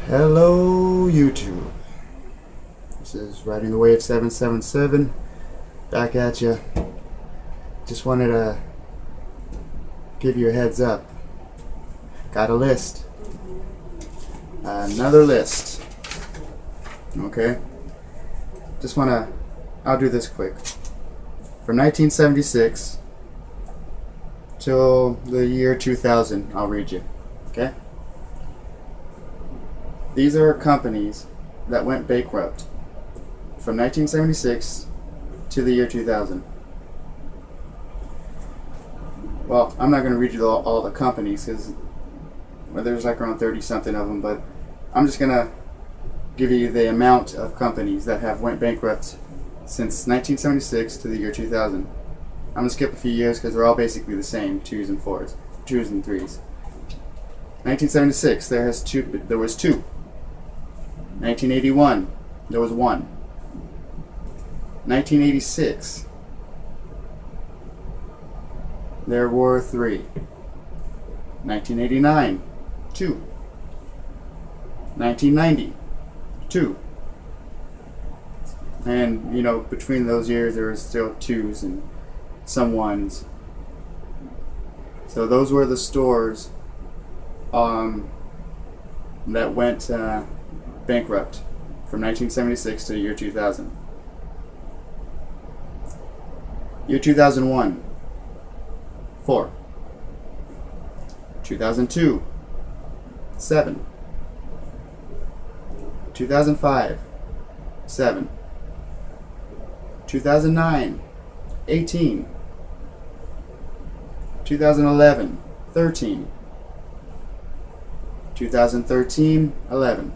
Hello YouTube. This is Riding the Wave 777 back at you. Just wanted to give you a heads up. Got a list. Another list. Okay. I'll do this quick. From 1976 till the year 2000, I'll read you. Okay? These are companies that went bankrupt from 1976 to the year 2000. Well, I'm not going to read you all the companies because there's like around 30 something of them, but I'm just going to give you the amount of companies that have went bankrupt since 1976 to the year 2000. I'm going to skip a few years because they're all basically the same, 2s and 3s. 1976, there was two. 1981, there was one. 1986, there were 3. 1989, 2. 1990, 2. And, between those years, there were still 2s and some 1s. So those were the stores that went bankrupt from 1976 to the year 2000. Year 2001, 4. 2002, 7. 2005, 7. 2009, 18. 2011, 13. 2013, 11.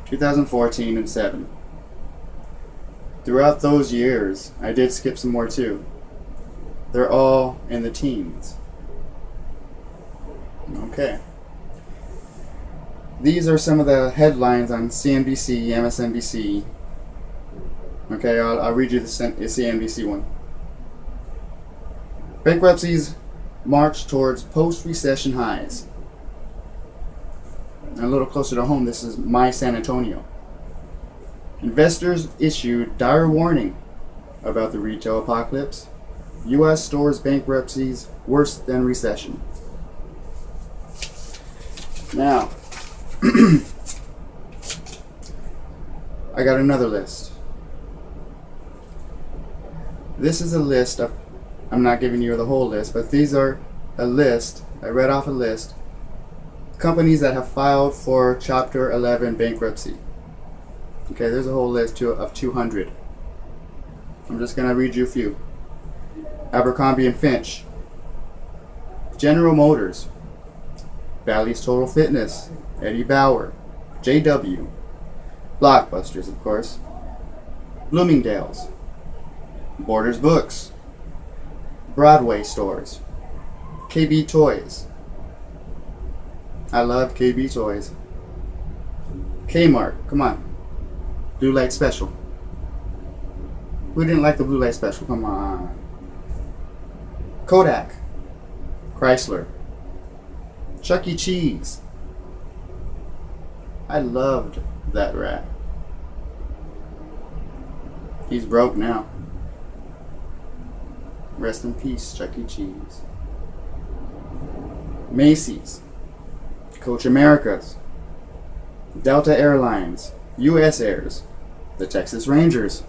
2014 and 7. Throughout those years, I did skip some more too. They're all in the teens. Okay. These are some of the headlines on CNBC, MSNBC. Okay, I'll read you the CNBC one. Bankruptcies march towards post-recession highs. And a little closer to home, this is my San Antonio. Investors issued dire warning about the retail apocalypse. U.S. stores bankruptcies worse than recession. Now, I got another list. This is a list of, I'm not giving you the whole list, but these are a list, I read off a list, companies that have filed for Chapter 11 bankruptcy. Okay, there's a whole list of 200. I'm just going to read you a few. Abercrombie & Finch, General Motors, Bally's Total Fitness, Eddie Bauer, JW, Blockbusters, of course, Bloomingdale's, Borders Books, Broadway Stores, KB Toys. I love KB Toys. Kmart, come on. Blue Light Special. Who didn't like the Blue Light Special? Come on. Kodak. Chrysler. Chuck E. Cheese. I loved that rat. He's broke now. Rest in peace, Chuck E. Cheese. Macy's. Coach Americas. Delta Airlines. U.S. Airs. The Texas Rangers.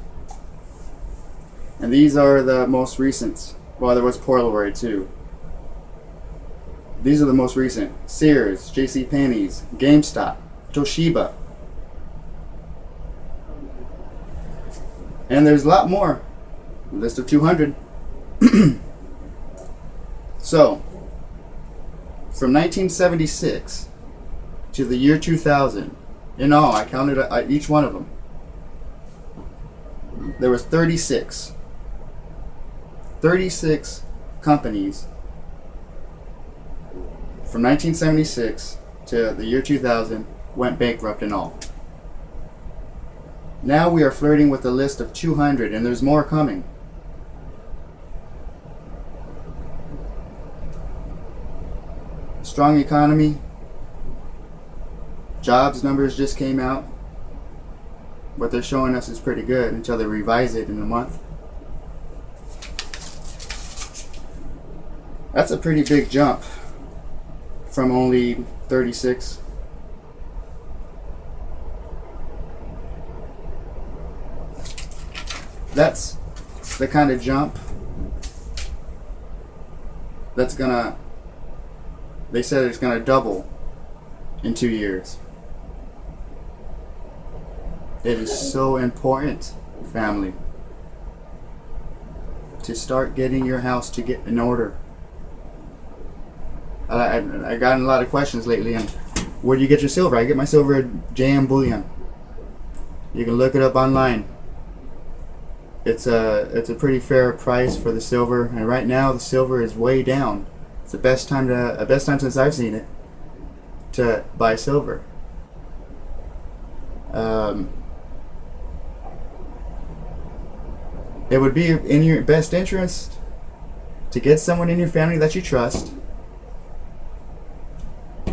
And these are the most recent. Well, there was Polaroid too. These are the most recent. Sears, JCPenney's, GameStop, Toshiba. And there's a lot more. A list of 200. So, from 1976 to the year 2000, in all, I counted each one of them. There was 36 companies from 1976 to the year 2000 went bankrupt in all. Now we are flirting with a list of 200, and there's more coming. Strong economy, Jobs numbers just came out. What they're showing us is pretty good until they revise it in a month. That's a pretty big jump from only 36. That's the kind of jump that's gonna, they said it's gonna double in 2 years. It is so important, family, to start getting your house to get in order. I gotten a lot of questions lately on where do you get your silver? I get my silver at JM Bullion. You can look it up online. It's a pretty fair price for the silver, and right now the silver is way down. It's the best time since I've seen it to buy silver. It would be in your best interest to get someone in your family that you trust.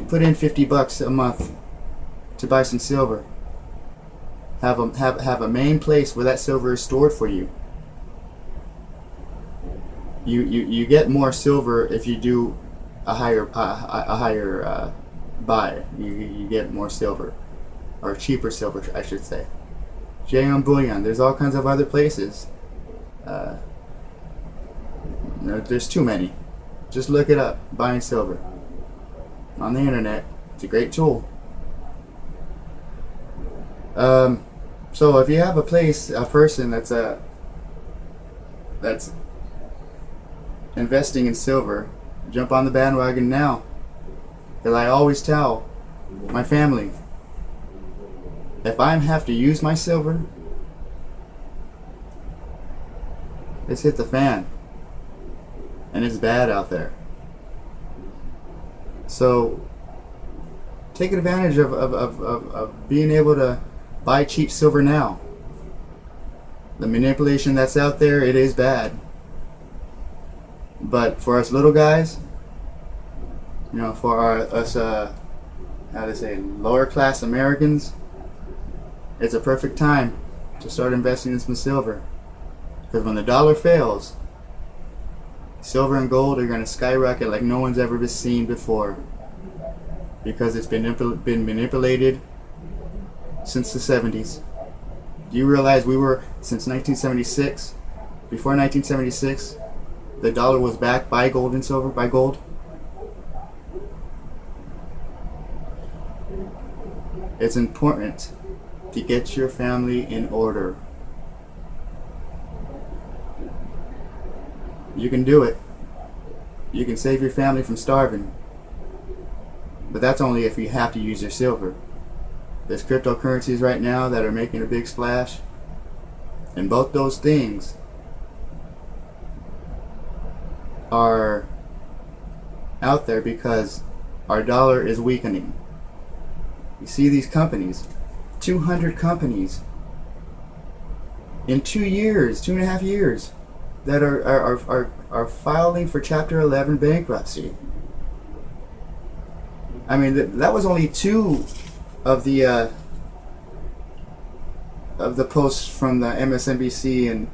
Put in $50 a month to buy some silver. Have a main place where that silver is stored for you. You get more silver if you do a higher buy. You get more silver, or cheaper silver, I should say. JM Bullion. There's all kinds of other places. There's too many. Just look it up. Buying silver on the internet. It's a great tool. So if you have a person that's investing in silver, jump on the bandwagon now. Because I always tell my family, if I have to use my silver, it's hit the fan. And it's bad out there. So take advantage of being able to buy cheap silver now. The manipulation that's out there, it is bad. But for us little guys, for us lower class Americans, it's a perfect time to start investing in some silver. Because when the dollar fails, silver and gold are going to skyrocket like no one's ever been seen before. Because it's been manipulated since the 70s. Do you realize since 1976, before 1976, the dollar was backed by gold and silver, by gold? It's important to get your family in order. You can do it. You can save your family from starving. But that's only if you have to use your silver. There's cryptocurrencies right now that are making a big splash. And both those things are out there because our dollar is weakening. You see these companies, 200 companies in 2 years, 2.5 years, that are filing for Chapter 11 bankruptcy. I mean, that was only two of the posts from the MSNBC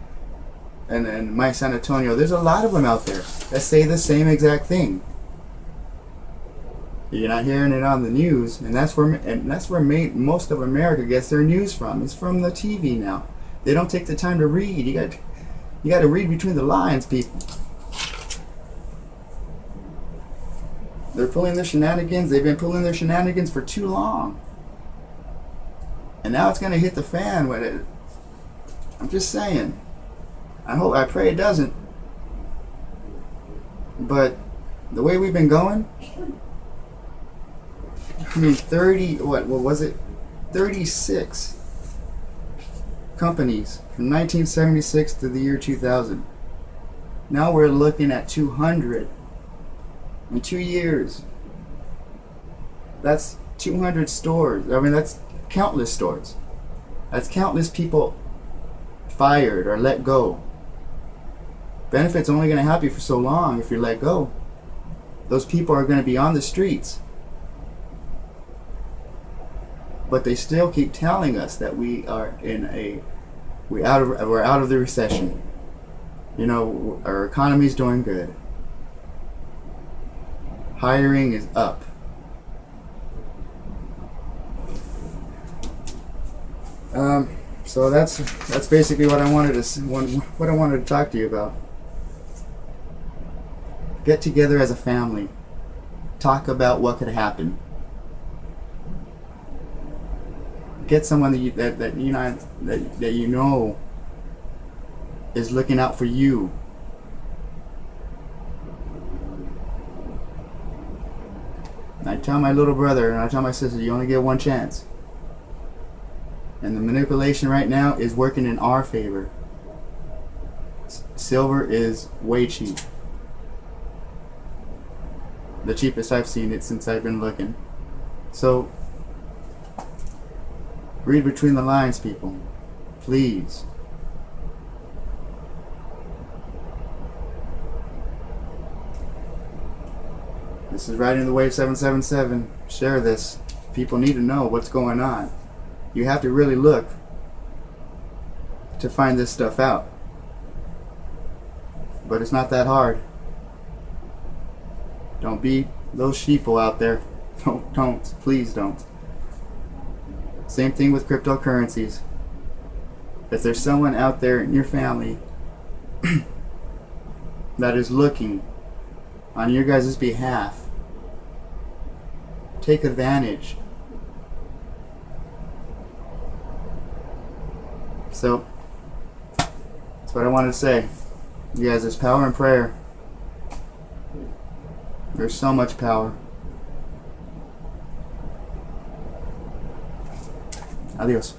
and My San Antonio. There's a lot of them out there that say the same exact thing. You're not hearing it on the news, and that's where most of America gets their news from. It's from the TV now. They don't take the time to read. You got to read between the lines, people. They're pulling their shenanigans. They've been pulling their shenanigans for too long. And now it's going to hit the fan with it. I'm just saying. I pray it doesn't. But the way we've been going, 36 companies from 1976 to the year 2000. Now we're looking at 200 in 2 years. That's 200 stores. I mean, that's countless stores. That's countless people fired or let go. Benefits only going to help you for so long if you're let go. Those people are going to be on the streets. but they still keep telling us that we're out of the recession. You know, our economy's doing good. Hiring is up. So that's basically what I wanted to talk to you about. Get together as a family. Talk about what could happen. Get someone that you know is looking out for you. And I tell my little brother and I tell my sister, you only get one chance. And the manipulation right now is working in our favor. Silver is way cheap. The cheapest I've seen it since I've been looking. So, read between the lines, people. Please. This is Riding the Wave 777. Share this. People need to know what's going on. You have to really look to find this stuff out. But it's not that hard. Don't be those sheeple out there. Don't. Please don't. Same thing with cryptocurrencies. If there's someone out there in your family that is looking on your guys' behalf, take advantage. So, that's what I wanted to say. You guys, there's power in prayer. There's so much power. Adios.